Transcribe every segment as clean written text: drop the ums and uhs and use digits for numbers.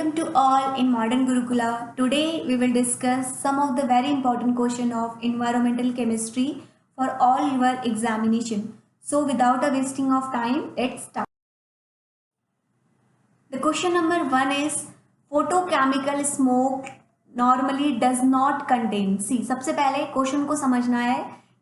Welcome to all in Modern Gurukula. Today we will discuss some of the very important question of environmental chemistry for all your examination. So without a wasting of time, let's start. The question number 1 is photochemical smoke normally does not contain. See, सबसे पहले question को समझना है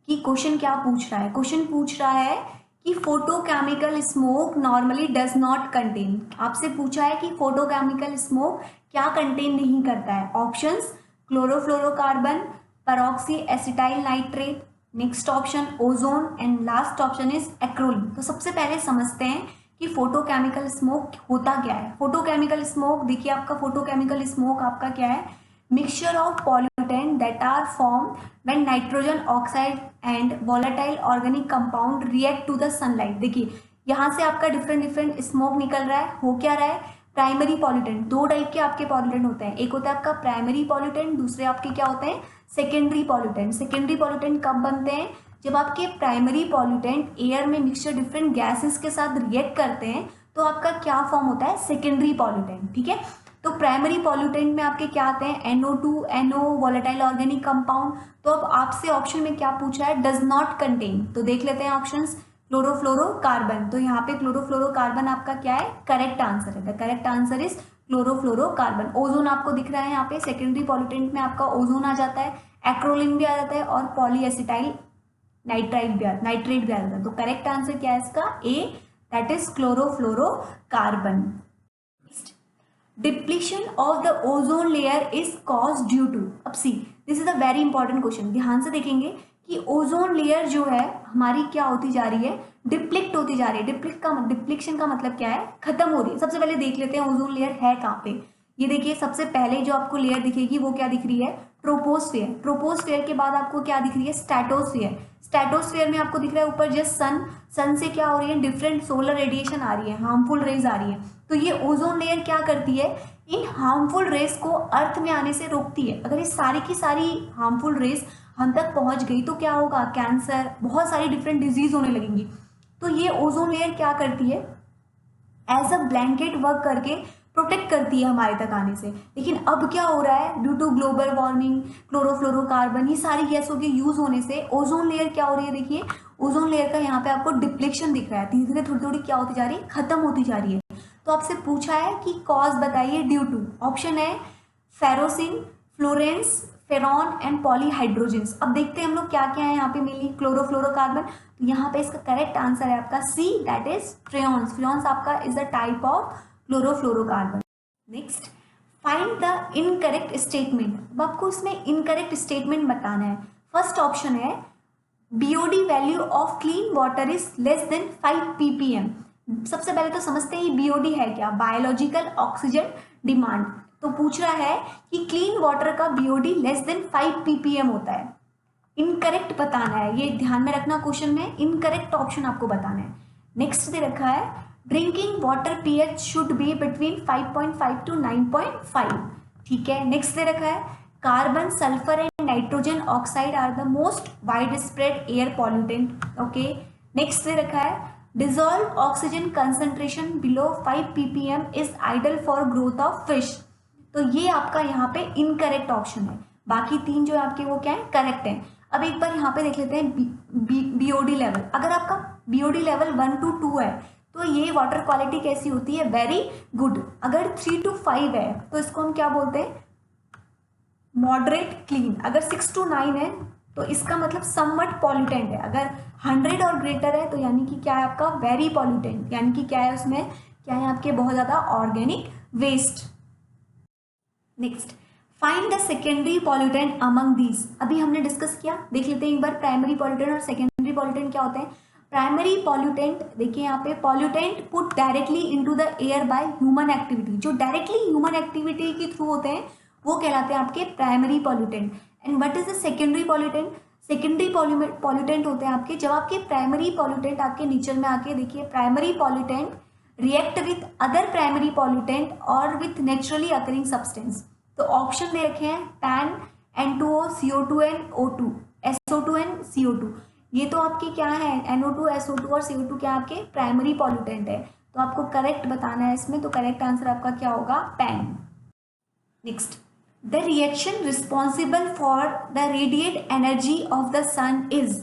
कि question क्या पूछ रहा है. क्वेश्चन पूछ रहा है कि photochemical smoke normally does not contain. आपसे पूछा है कि फोटोकेमिकल स्मोक क्या कंटेन नहीं करता है. Options chlorofluorocarbon, peroxy acetyl nitrate, next option ozone and last option is acrolein. तो सबसे पहले समझते हैं कि फोटोकेमिकल स्मोक होता क्या है. फोटोकेमिकल स्मोक देखिए, आपका फोटोकेमिकल स्मोक आपका क्या है, mixture of pollutant that are form when nitrogen oxide and volatile organic compound react to the sunlight. देखिए यहाँ से आपका डिफरेंट स्मोक निकल रहा है. हो क्या रहा है, प्राइमरी पॉल्यूटेंट. दो टाइप के आपके पॉल्यूटेंट होते हैं, एक होता है आपका प्राइमरी पॉल्यूटेंट, दूसरे आपके क्या होते हैं, सेकेंडरी पॉल्यूटेंट. सेकेंडरी पॉल्यूटेंट कब बनते हैं, जब आपके प्राइमरी पॉल्यूटेंट एयर में मिक्सचर डिफरेंट गैसेस के साथ रिएक्ट करते हैं तो आपका क्या फॉर्म होता है, सेकेंडरी पॉल्यूटेंट. ठीक है, तो प्राइमरी पॉल्यूटेंट में आपके क्या आते हैं, NO2, NO, volatile organic compound. तो अब आपसे ऑप्शन में क्या पूछा है, डज नॉट कंटेन. तो देख लेते हैं ऑप्शंस. क्लोरोफ्लोरोकार्बन, तो यहाँ पे क्लोरोफ्लोरोकार्बन आपका क्या है, करेक्ट आंसर है. The correct answer is chlorofluorocarbon. Ozone आपको दिख रहा है यहाँ पे, सेकेंडरी पॉल्यूटेंट में आपका ओजोन आ जाता है, एक्रोलिन भी आ जाता है और पॉलीएसिटाइल नाइट्रेट भी आ जाता है. तो करेक्ट आंसर क्या है इसका, A, that is chlorofluorocarbon. Depletion of the ozone layer is cause due to. अब see, this is a very important question. ध्यान से देखेंगे कि ओजोन लेयर जो है हमारी क्या होती जा रही है, डिप्लिक्ट होती जा रही है. डिप्लीशन का मतलब क्या है, खत्म हो रही है. सबसे पहले देख लेते हैं ओजोन लेयर है कहाँ पे. ये देखिए सबसे पहले जो आपको लेयर दिखेगी वो क्या दिख रही है, ट्रोपोस्फेयर. ट्रोपोस्फेयर के बाद आपको क्या दिख रही है, स्ट्रेटोस्फेयर. स्ट्रेटोस्फेयर में आपको दिख रहा है ऊपर जस्ट सन. सन से क्या हो रही है, डिफरेंट सोलर रेडिएशन आ रही है, हार्मफुल रेज आ रही है. तो ये ओजोन लेयर क्या करती है, इन हार्मफुल रेस को अर्थ में आने से रोकती है. अगर ये सारी की सारी हार्मफुल रेस हम तक पहुंच गई तो क्या होगा, कैंसर, बहुत सारी डिफरेंट डिजीज होने लगेंगी. तो ये ओजोन लेयर क्या करती है, एज अ ब्लैंकेट वर्क करके प्रोटेक्ट करती है हमारे तक आने से. लेकिन अब क्या हो रहा है, due to global warming, chlorofluorocarbon, ये सारी गैसों के यूज होने से ओजोन लेयर क्या हो रही है, देखिए ओजोन लेयर का यहाँ पे आपको डिप्लेक्शन दिख रहा है. धीरे धीरे थोड़ी थोड़ी क्या होती जा रही है, खत्म होती जा रही है. तो आपसे पूछा है कि कॉज बताइए ड्यू टू. ऑप्शन है फेरोसिन, फ्लोरेंस, फेरॉन एंड पॉलीहाइड्रोजन्स. अब देखते हैं हम लोग क्या क्या है यहाँ पे मिली, क्लोरोफ्लोरोकार्बन. तो यहाँ पे इसका करेक्ट आंसर है आपका सी, दैट इज फ्रेयॉन्स. फ्रेयॉन्स आपका is a type of chlorofluorocarbon. Next, find the incorrect statement. अब आपको इसमें इनकरेक्ट स्टेटमेंट बताना है. फर्स्ट ऑप्शन है BOD value of clean water is less than 5 ppm. सबसे पहले तो समझते हैं ये BOD है क्या, बायोलॉजिकल ऑक्सीजन डिमांड. तो पूछ रहा है कि क्लीन वाटर का BOD लेस देन 5 ppm होता है. इनकरेक्ट बताना है, ये ध्यान में रखना, क्वेश्चन में इनकरेक्ट ऑप्शन आपको बताना है. नेक्स्ट दे रखा है drinking water pH should be between 5.5 to 9.5. ठीक है. नेक्स्ट दे रखा है carbon, sulphur and nitrogen oxide are the most wide spread air pollutant. Okay. Next दे रखा है dissolve oxygen concentration below 5 ppm is ideal for growth of fish. तो ये आपका यहाँ पे इनकरेक्ट ऑप्शन है. बाकी तीन जो आपके वो क्या है, करेक्ट है. अब एक बार यहाँ पे देख लेते हैं BOD लेवल. अगर आपका BOD लेवल 1 to 2 है तो ये वाटर क्वालिटी कैसी होती है, वेरी गुड. अगर 3 to 5 है तो इसको हम क्या बोलते हैं, मॉडरेट क्लीन. अगर 6 to 9 है तो इसका मतलब समवट पॉल्यूटेंट है. अगर 100 और ग्रेटर है तो यानी कि क्या है आपका, वेरी पॉल्यूटेंट. यानी कि क्या है उसमें, क्या है आपके बहुत ज़्यादा organic waste. Next, find the secondary pollutant among these. अभी हमने डिस्कस किया, देख लेते हैं एक बार प्राइमरी पॉल्यूटेंट और सेकेंडरी पॉल्यूटेंट क्या होते हैं. प्राइमरी पॉल्यूटेंट देखिए यहाँ पे, pollutant put directly into the air by human activity. जो डायरेक्टली ह्यूमन एक्टिविटी के थ्रू होते हैं वो कहलाते हैं आपके primary pollutant. And what is the secondary pollutant. Secondary pollutant होते हैं आपके जब आपके प्राइमरी पॉल्यूटेंट आपके नेचर में आके, देखिए primary pollutant react with other primary pollutant और विथ नेचुरली अकरिंग सब्सटेंस. तो ऑप्शन दे रखे हैं pan, N2O, CO2 and O2, SO2 and CO2. ये तो आपके क्या है, NO2, SO2 और CO2 क्या आपके प्राइमरी पॉल्यूटेंट है. तो आपको करेक्ट बताना है इसमें. तो करेक्ट आंसर आपका क्या होगा, PAN. Next, the reaction responsible for the radiate energy of the sun is.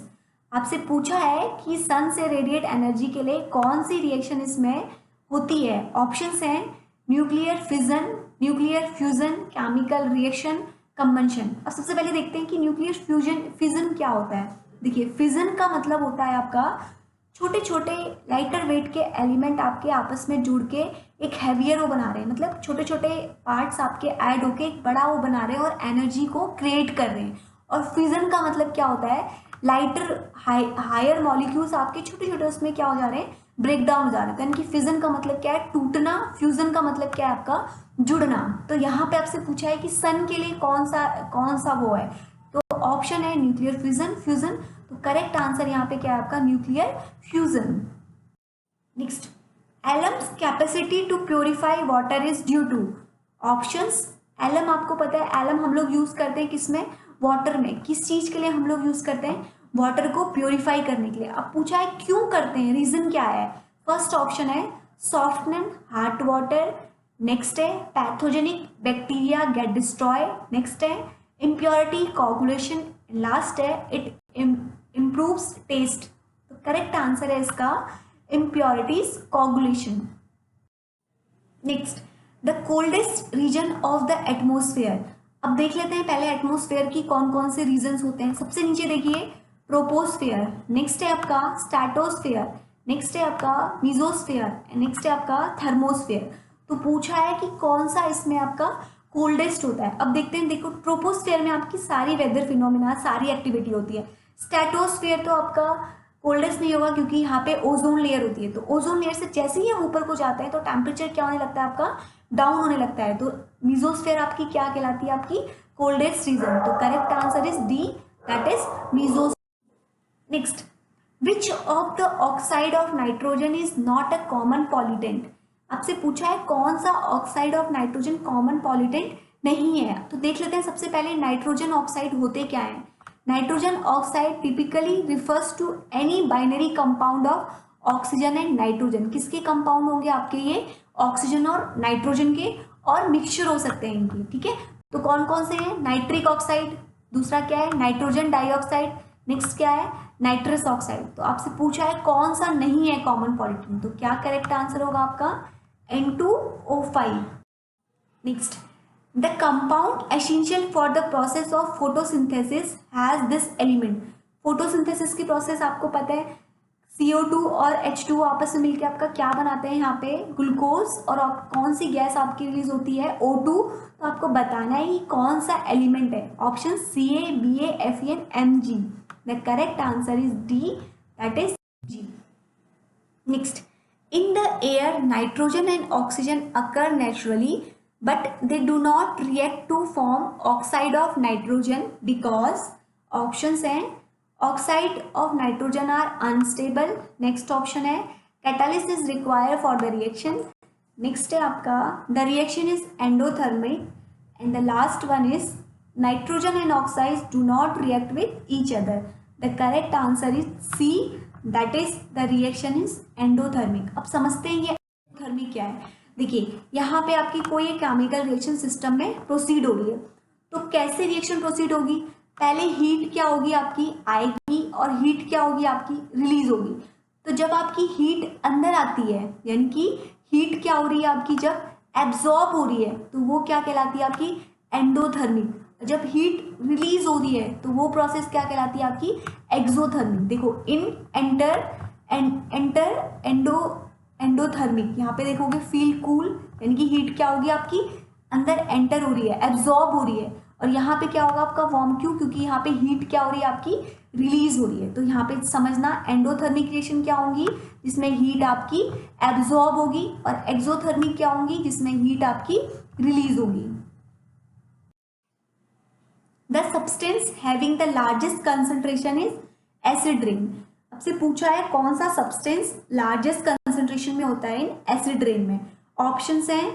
आपसे पूछा है कि सन से रेडिएट एनर्जी के लिए कौन सी रिएक्शन इसमें होती है। ऑप्शंस हैं nuclear fission, nuclear fusion, chemical reaction, combustion. अब सबसे पहले देखते हैं कि न्यूक्लियर फिजन क्या होता है। देखिए, फिजन का मतलब होता है आपका छोटे छोटे लाइटर वेट के एलिमेंट आपके आपस में जुड़ के एक हैवियर वो बना रहे हैं, मतलब छोटे छोटे पार्ट्स आपके ऐड होके एक बड़ा वो बना रहे हैं और एनर्जी को क्रिएट कर रहे हैं। और फ्यूजन का मतलब क्या होता है, लाइटर हायर मॉलिक्यूल्स आपके छोटे छोटे उसमें क्या हो जा रहे हैं, ब्रेक डाउन हो जा रहे हैं। तो यानी कि फिजन का मतलब क्या है, टूटना। फ्यूजन का मतलब क्या है आपका, जुड़ना। तो यहाँ पे आपसे पूछा है कि सन के लिए कौन सा वो है, तो ऑप्शन है न्यूक्लियर फ्यूजन। तो करेक्ट आंसर यहाँ पे क्या है आपका, nuclear fusion. Next, alum's capacity to purify water is due to. Options, alum आपको पता है, एलम हम लोग यूज करते हैं किसमें, वाटर में। किस चीज के लिए हम लोग यूज करते हैं, वाटर को प्योरीफाई करने के लिए। अब पूछा है क्यों करते हैं, रीजन क्या है। फर्स्ट ऑप्शन है सॉफ्टनेस हार्ट वाटर, नेक्स्ट है pathogenic bacteria get destroy, next है इम्प्योरिटी कोगुलेशन, लास्ट है इट इम्प्रूव्स टेस्ट। तो करेक्ट आंसर है इसका impurities coagulation. Next, the coldest region of the atmosphere. अब देख लेते हैं पहले एटमोस्फेयर की कौन कौन से रीजन्स होते हैं। सबसे नीचे देखिए ट्रोपोस्फेयर, नेक्स्ट है आपका स्ट्रेटोस्फेयर, नेक्स्ट है आपका मीजोस्फेयर, नेक्स्ट है आपका थर्मोस्फेयर। तो पूछा है कि कौन सा इसमें आपका कोल्डेस्ट होता है। अब देखते हैं, देखो ट्रोपोस्फेयर में आपकी सारी वेदर फिनोमिना, सारी एक्टिविटी होती है। स्ट्रेटोस्फेयर तो आपका कोल्डेस्ट नहीं होगा क्योंकि यहाँ पे ओजोन लेयर होती है। तो ओजोन लेयर से जैसे ही हम ऊपर को जाते हैं तो टेम्परेचर क्या होने लगता है आपका, डाउन होने लगता है। तो मीजोस्फेयर आपकी क्या कहलाती है, आपकी कोल्डेस्ट रीजन। तो correct answer is D, that is mesosphere. Next, which of the oxide of nitrogen is not a common pollutant. आपसे पूछा है कौन सा oxide of nitrogen common pollutant नहीं है। तो देख लेते हैं सबसे पहले नाइट्रोजन ऑक्साइड होते क्या है। Nitrogen oxide typically refers to any binary compound of oxygen and nitrogen. किसके कंपाउंड होंगे आपके ये, ऑक्सीजन और नाइट्रोजन के, और मिक्सचर हो सकते हैं इनके, ठीक है। तो कौन कौन से हैं, नाइट्रिक ऑक्साइड, दूसरा क्या है नाइट्रोजन डाइऑक्साइड, नेक्स्ट क्या है नाइट्रस ऑक्साइड। तो आपसे पूछा है कौन सा नहीं है कॉमन पॉल्यूटेंट, तो क्या करेक्ट आंसर होगा आपका N2O5। Next, the compound essential for the process of photosynthesis has this element. Photosynthesis की प्रोसेस आपको पता है, CO2 और H2 आपस में मिलकर आपका क्या बनाते हैं, यहाँ पे ग्लूकोज, और कौन सी गैस आपकी रिलीज होती है, O2। तो आपको बताना है कि कौन सा एलिमेंट है। Option CaBaFeN Mg। The correct answer is D, that is G। Next, in the air nitrogen and oxygen occur naturally but they do not react to form oxide of nitrogen because options हैं oxide of nitrogen are unstable, next option है catalyst is required for the reaction, next है आपका the reaction is endothermic, and the last one is nitrogen and oxides do not react with each other। the correct answer is C, that is the reaction is endothermic. अब समझते हैं ये endothermic क्या है। देखिए यहाँ पे आपकी कोई एक केमिकल रिएक्शन सिस्टम में प्रोसीड हो रही है, तो कैसे रिएक्शन प्रोसीड होगी, पहले हीट क्या होगी आपकी आएगी और हीट क्या होगी आपकी रिलीज होगी। तो जब आपकी हीट अंदर आती है, यानी कि हीट क्या हो रही है आपकी, जब एब्जॉर्ब हो रही है, तो वो क्या कहलाती है आपकी एंडोथर्मिक। जब हीट रिलीज हो रही है तो वो प्रोसेस क्या कहलाती है आपकी एक्सोथर्मिक। देखो एंडोथर्मिक, यहाँ पे देखोगे फील कूल, यानी कि हीट क्या होगी आपकी अंदर एंटर हो रही है, एब्जॉर्ब हो रही है। और यहाँ पे क्या होगा आपका वार्म, क्यों, क्योंकि यहाँ पे हीट क्या हो रही है आपकी रिलीज हो रही है। तो यहाँ पे समझना एंडोथर्मिक रिएक्शन क्या होंगी, जिसमें हीट आपकी एब्जॉर्ब होगी, और एक्सोथर्मिक क्या होंगी, जिसमें हीट आपकी रिलीज होगी। The substance having the largest concentration is acid rain। आपसे पूछा है कौन सा सब्सटेंस लार्जेस्ट कंसंट्रेशन में होता है इन एसिड रेन में। ऑप्शंस हैं,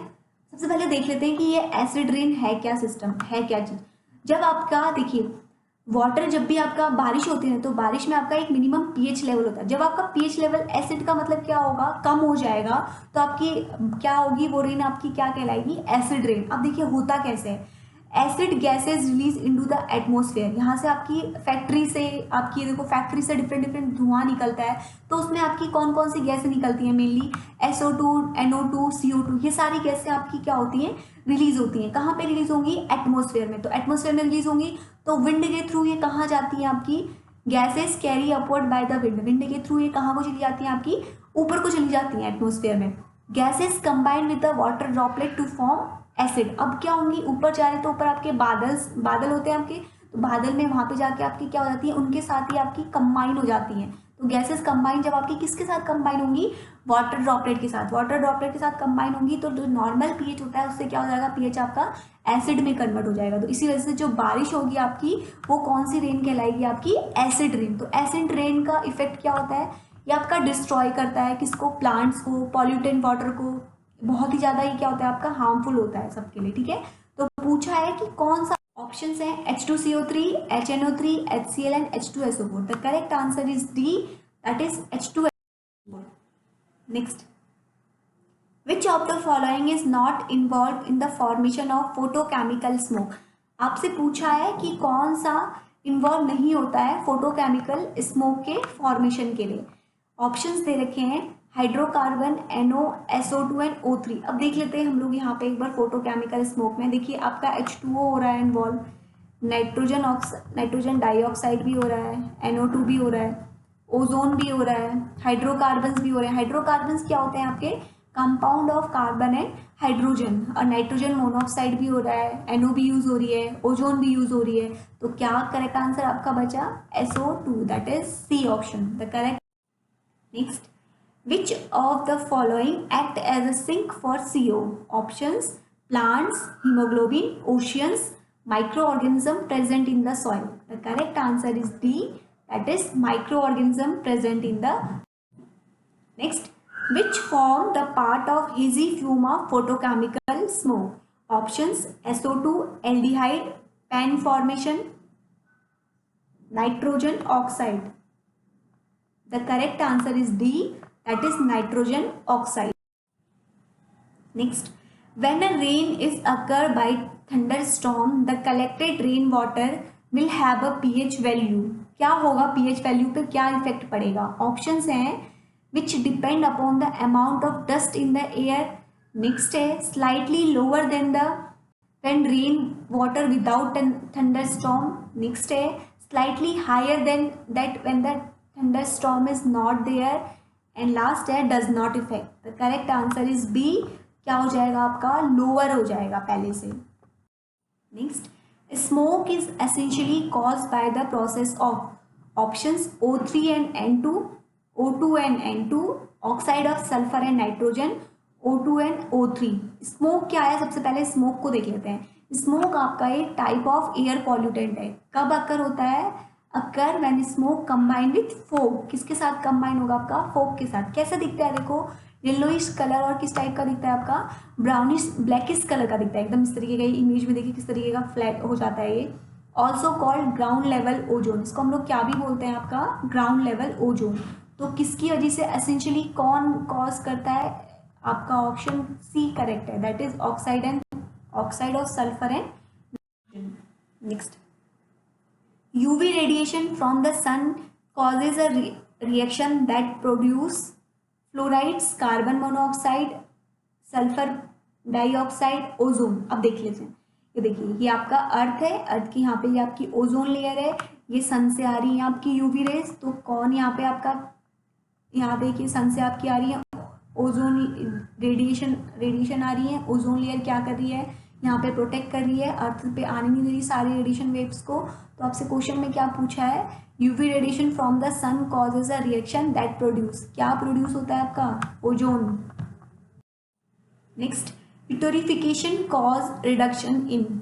सबसे पहले देख लेते हैं कि ये एसिड रेन है क्या सिस्टम, है क्या चीज। जब आपका देखिए वाटर जब भी आपका बारिश होती है तो बारिश में आपका एक मिनिमम पीएच लेवल होता है। जब आपका पीएच लेवल एसिड का मतलब क्या होगा, कम हो जाएगा, तो आपकी क्या होगी, वो रेन आपकी क्या कहलाएगी, एसिड रेन। अब देखिए होता कैसे है, acid gases release into the atmosphere. यहाँ से आपकी फैक्ट्री से, आपकी देखो फैक्ट्री से डिफरेंट डिफरेंट धुआं निकलता है, तो उसमें आपकी कौन कौन सी गैसें निकलती हैं, मेनली SO2, NO2, CO2, ये सारी गैसें आपकी क्या होती हैं, रिलीज होती हैं। कहाँ पे रिलीज होंगी, एटमॉस्फेयर में। तो एटमॉस्फेयर में रिलीज होंगी तो विंड के थ्रू ये कहाँ जाती है, आपकी gases carry upward by the wind. Wind के थ्रू ये कहाँ को चली जाती हैं, आपकी ऊपर को चली जाती हैं एटमॉस्फेयर में। Gases combine with the water droplet to form acid. अब क्या होंगी, ऊपर जा रहे तो ऊपर आपके बादल होते हैं आपके, तो बादल में वहां पे जाके आपकी क्या हो जाती है, उनके साथ ही आपकी कंबाइन हो जाती हैं। तो गैसेस कंबाइन जब आपकी किसके साथ कंबाइन होंगी, वाटर ड्रॉपलेट के साथ। वाटर ड्रॉपलेट के साथ कंबाइन होंगी तो जो नॉर्मल पीएच होता है उससे क्या हो जाएगा, पीएच आपका एसिड में कन्वर्ट हो जाएगा। तो इसी वजह से जो बारिश होगी आपकी, वो कौन सी रेन कहलाएगी, आपकी एसिड रेन। तो एसिड रेन का इफेक्ट क्या होता है, ये आपका डिस्ट्रॉय करता है किसको, प्लांट्स को, पॉल्यूटेंट वाटर को, बहुत ही ज़्यादा ही क्या होता है आपका, हार्मफुल होता है सबके लिए। ठीक है, तो पूछा है कि कौन सा ऑप्शंस है, H2CO3, HNO3, HCl and H2SO4। The correct answer is D, that is H2SO4। Next, which of the following is not involve in the formation of photochemical smoke. आपसे पूछा है कि कौन सा इन्वॉल्व नहीं होता है फोटोकेमिकल स्मोक के फॉर्मेशन के लिए। ऑप्शंस दे रखे हैं, hydrocarbon, NO, SO2 and O3। अब देख लेते हैं हम लोग यहाँ पे एक बार फोटोकेमिकल स्मोक में। देखिए आपका H2O हो रहा है इन्वॉल्व, नाइट्रोजन डाइऑक्साइड भी हो रहा है, NO2 भी हो रहा है, ओजोन भी हो रहा है, हाइड्रोकार्बन्स भी हो रहे हैं। हाइड्रोकार्बन्स क्या होते हैं आपके, compound of carbon and hydrogen. और नाइट्रोजन मोनोऑक्साइड भी हो रहा है, NO भी यूज हो रही है, ओजोन भी यूज हो रही है। तो क्या करेक्ट आंसर आपका बचा, SO2, that is C option the correct. Next, which of the following act as a sink for CO? Options, plants, hemoglobin, oceans, microorganism present in the soil. The correct answer is D, that is microorganism present in the. Next, which form the part of hazy fume of photochemical smoke? Options, SO2, aldehyde, PAN formation, nitrogen oxide. The correct answer is D, that is nitrogen oxide. Next, when a rain is occurred by thunderstorm, the collected rainwater will have a pH value. क्या होगा, pH value पे क्या effect पड़ेगा? Options हैं, which depend upon the amount of dust in the air. Next है, slightly lower than the when rain water without thunderstorm. Next है, slightly higher than that when the thunderstorm is not there. And last है, does not affect. The correct answer is B, क्या हो जाएगा आपका, lower हो जाएगा पहले से। Next, smoke is essentially cause by the process of options O3 and N2, O2 and N2, oxide of sulphur and nitrogen, O2 and O3। Smoke क्या है, सबसे पहले स्मोक को देख लेते हैं। स्मोक आपका एक टाइप ऑफ एयर पॉल्यूटेंट है। कब अकर होता है, occur when smoke combine with fog. किसके साथ कंबाइन होगा आपका, फोग के साथ। कैसा दिखता है, देखो येलोइश कलर, और किस टाइप का दिखता है आपका, ब्राउनिश ब्लैकिश कलर का दिखता है एकदम इस तरीके का। इमेज में देखिए किस तरीके का फ्लैट हो जाता है ये। Also called ground level ozone. इसको हम लोग क्या भी बोलते हैं, आपका ग्राउंड लेवल ओजोन। तो किसकी वजह से एसेंशियली कौन कॉज करता है, आपका ऑप्शन सी करेक्ट है, that is oxide of sulphur and. Next, UV radiation from the sun causes a reaction that produce fluorides, carbon monoxide, sulfur dioxide, ozone। अब देख लेते हैं, ये देखिए ये आपका अर्थ है, अर्थ की यहाँ पे ये आपकी ओजोन लेयर है, ये सन से आ रही है आपकी यूवी रेज। तो कौन यहाँ पे आपका, यहाँ देखिए सन से आपकी आ रही है ओजोन रेडिएशन आ रही है। ओजोन लेयर क्या कर रही है, यहाँ पे प्रोटेक्ट कर रही है, अर्थ पे आने नहीं दे रही सारे रेडिएशन वेव्स को। तो आपसे क्वेश्चन में क्या पूछा है, UV radiation from the sun causes a reaction that produce, क्या प्रोड्यूस होता है आपका, ozone. Next, eutrophication cause reduction in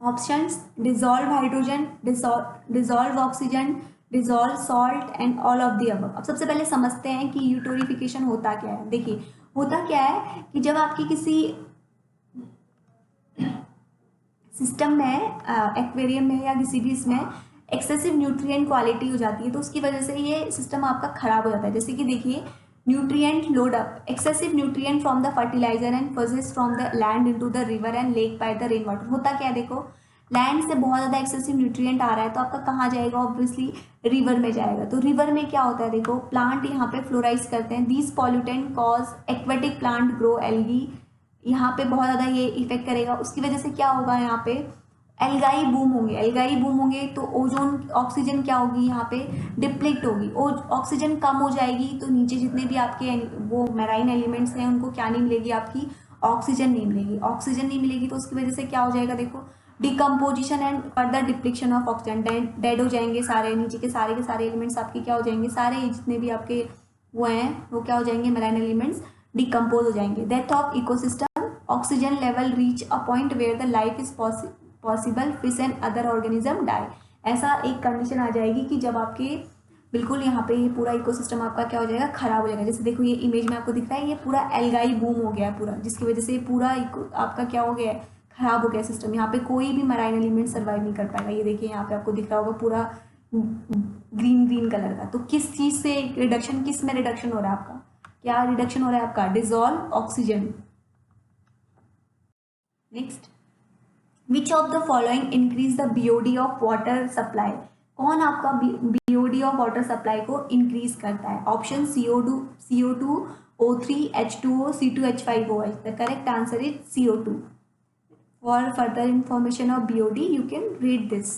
options, dissolve hydrogen, dissolve oxygen, dissolve salt and all of the above. अब सबसे पहले समझते हैं कि यूटोरिफिकेशन होता क्या है। देखिए होता क्या है कि जब आपकी किसी सिस्टम में, एक्वेरियम में या किसी भी इसमें एक्सेसिव न्यूट्रिएंट क्वालिटी हो जाती है तो उसकी वजह से ये सिस्टम आपका खराब हो जाता है। जैसे कि देखिए, nutrient load up, excessive nutrient from the fertiliser and process from the land into the river and lake by the rain water. होता क्या है, देखो लैंड से बहुत ज़्यादा एक्सेसिव न्यूट्रिएंट आ रहा है तो आपका कहाँ जाएगा, ऑब्वियसली रिवर में जाएगा। तो रिवर में क्या होता है, देखो प्लांट यहाँ पे फ्लोराइज करते हैं, these pollutant cause aquatic plant grow algae, यहाँ पे बहुत ज़्यादा ये इफेक्ट करेगा। उसकी वजह से क्या होगा, यहाँ पे एल्गाई बूम होंगे, एल्गाई बूम होंगे तो ओजोन, ऑक्सीजन क्या होगी यहाँ पे डिप्लीट होगी, ऑक्सीजन कम हो जाएगी तो नीचे जितने भी आपके वो मैराइन एलिमेंट्स हैं उनको क्या नहीं मिलेगी, आपकी ऑक्सीजन नहीं मिलेगी। ऑक्सीजन नहीं मिलेगी तो उसकी वजह से क्या हो जाएगा, देखो decomposition and further depletion of oxygen, dead हो जाएंगे सारे, नीचे के सारे एलिमेंट्स आपके क्या हो जाएंगे, सारे जितने भी आपके वो हैं वो क्या हो जाएंगे, मैराइन एलिमेंट्स डिकम्पोज हो जाएंगे। Death of ecosystem, oxygen level reach a point where the life is possible, fish and other organism die. ऐसा एक कंडीशन आ जाएगी कि जब आपके बिल्कुल यहाँ पे ये पूरा इकोसिस्टम आपका क्या हो जाएगा, खराब हो जाएगा। जैसे देखो ये इमेज में आपको दिख रहा है, ये पूरा एल्गाई बूम हो गया है पूरा, जिसकी वजह से पूरा आपका क्या हो गया है, खराब हो गया सिस्टम। यहाँ पे कोई भी मराइन एलिमेंट सर्वाइव नहीं कर पाएगा। ये देखिए यहाँ पे आपको दिख रहा होगा पूरा ग्रीन कलर का। तो किस चीज़ से रिडक्शन, किस में रिडक्शन हो रहा है आपका, क्या रिडक्शन हो रहा है आपका, dissolve oxygen. Next, which of the following increase the BOD of water supply, कौन आपका बीओडी ऑफ वाटर सप्लाई को इंक्रीज करता है। Option CO2, O3, H2O, C2H5OH। The correct answer is CO2। For further information of BOD you can read this.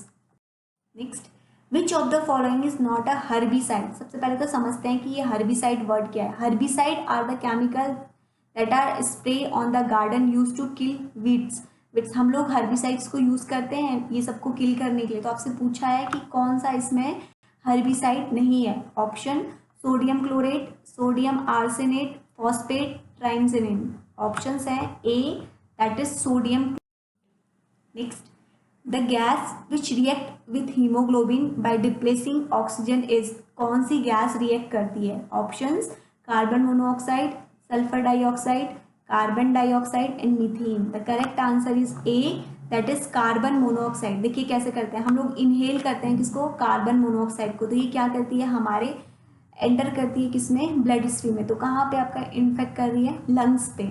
Next, which of the following is not a herbicide. सबसे पहले तो समझते हैं कि ये हर्बिसाइड वर्ड क्या है। Herbicide are the chemical that are spray on the garden use to kill weeds. हम लोग हर्बिसाइड्स को यूज़ करते हैं ये सबको किल करने के लिए। तो आपसे पूछा है कि कौन सा इसमें हर्बिसाइड नहीं है। Option sodium chlorate, sodium arsenate, phosphate, ट्राइमजिनिन। ऑप्शंस हैं A, that is sodium. Next, the gas which react with haemoglobin by displacing oxygen is, कौन सी गैस रिएक्ट करती है। Options carbon monoxide, sulphur dioxide, carbon dioxide and methane. The correct answer is A, that is carbon monoxide. देखिए कैसे करते हैं हम लोग, इनहेल करते हैं किसको, कार्बन मोनोऑक्साइड को। तो ये क्या करती है, हमारे एंटर करती है किसमें, ब्लड स्ट्रीम में। तो कहाँ पे आपका इन्फेक्ट कर रही है, लंग्स पे।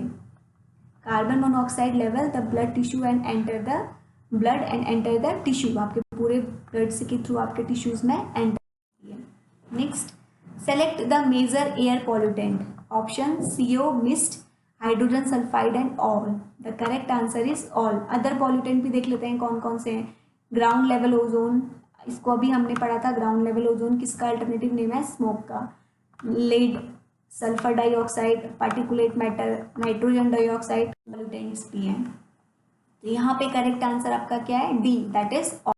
Carbon monoxide level the blood tissue and enter the blood and enter the tissue, आपके पूरे ब्लड से के थ्रू आपके टिश्यूज में एंटर करती है। Next, select the major air pollutant. Option CO, mist, hydrogen sulphide and all. The correct answer is all. Other pollutant भी देख लेते हैं कौन कौन से हैं। ग्राउंड लेवल ओजोन, इसको अभी हमने पढ़ा था। ग्राउंड लेवल ओजोन किसका अल्टरनेटिव नेम है, स्मोक का। Lead, sulphur dioxide, particulate matter, nitrogen dioxide pollutants भी हैं। तो यहाँ पे करेक्ट आंसर आपका क्या है, D, that is all.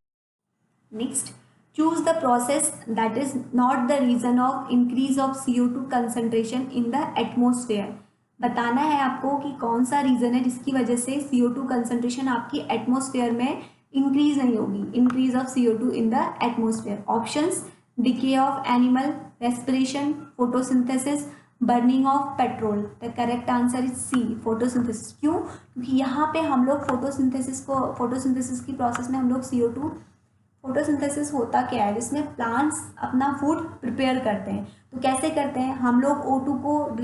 Next, choose the process that is not the reason of increase of CO2 concentration in the atmosphere. बताना है आपको कि कौन सा रीज़न है जिसकी वजह से CO2 कंसंट्रेशन आपकी एटमॉस्फेयर में इंक्रीज नहीं होगी, increase of CO2 in the atmosphere. Options decay of animal, respiration, photosynthesis, burning of petrol. The correct answer is C, photosynthesis. क्यों, क्योंकि यहाँ पे हम लोग फोटोसिंथेसिस की प्रोसेस में हम लोग CO2, फोटोसिंथेसिस होता क्या है, जिसमें प्लांट्स अपना फूड प्रिपेयर करते हैं। तो कैसे करते हैं, हम लोग O2 को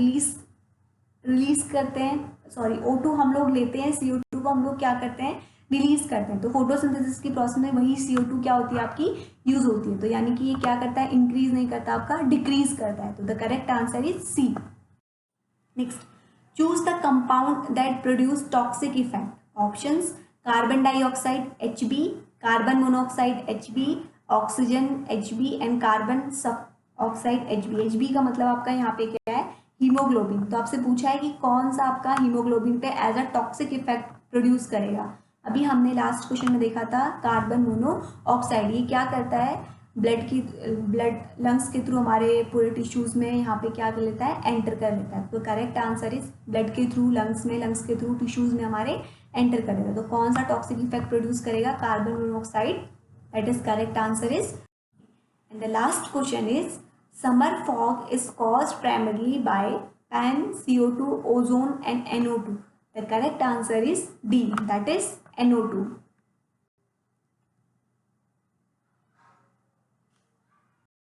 रिलीज करते हैं, सॉरी O2 हम लोग लेते हैं, CO2 को हम लोग क्या करते हैं, रिलीज करते हैं। तो फोटोसिंथेसिस की प्रोसेस में वही CO2 क्या होती है, आपकी यूज होती है। तो यानी कि ये क्या करता है, इंक्रीज नहीं करता, आपका डिक्रीज करता है। तो the correct answer is C. Next, choose the compound that produce toxic effect. Options carbon dioxide Hb, carbon monoxide Hb, oxygen Hb and carbon suboxide Hb। Hb का मतलब आपका यहाँ पे क्या है, हीमोग्लोबिन। तो आपसे पूछा है कि कौन सा आपका हीमोग्लोबिन पे as a toxic effect produce करेगा। अभी हमने लास्ट क्वेश्चन में देखा था कार्बन मोनोऑक्साइड। ये क्या करता है, ब्लड लंग्स के थ्रू हमारे पूरे टिश्यूज में यहाँ पे क्या कर लेता है, एंटर कर लेता है। तो करेक्ट आंसर इज ब्लड के थ्रू लंग्स में, लंग्स के थ्रू टिश्यूज में हमारे एंटर कर लेता है। तो कौन सा टॉक्सिक इफेक्ट प्रोड्यूस करेगा, carbon monoxide. That is correct answer is. And the last question is summer fog is caused primarily by PAN, CO2, ozone and NO2. The correct answer is D, that is NO2.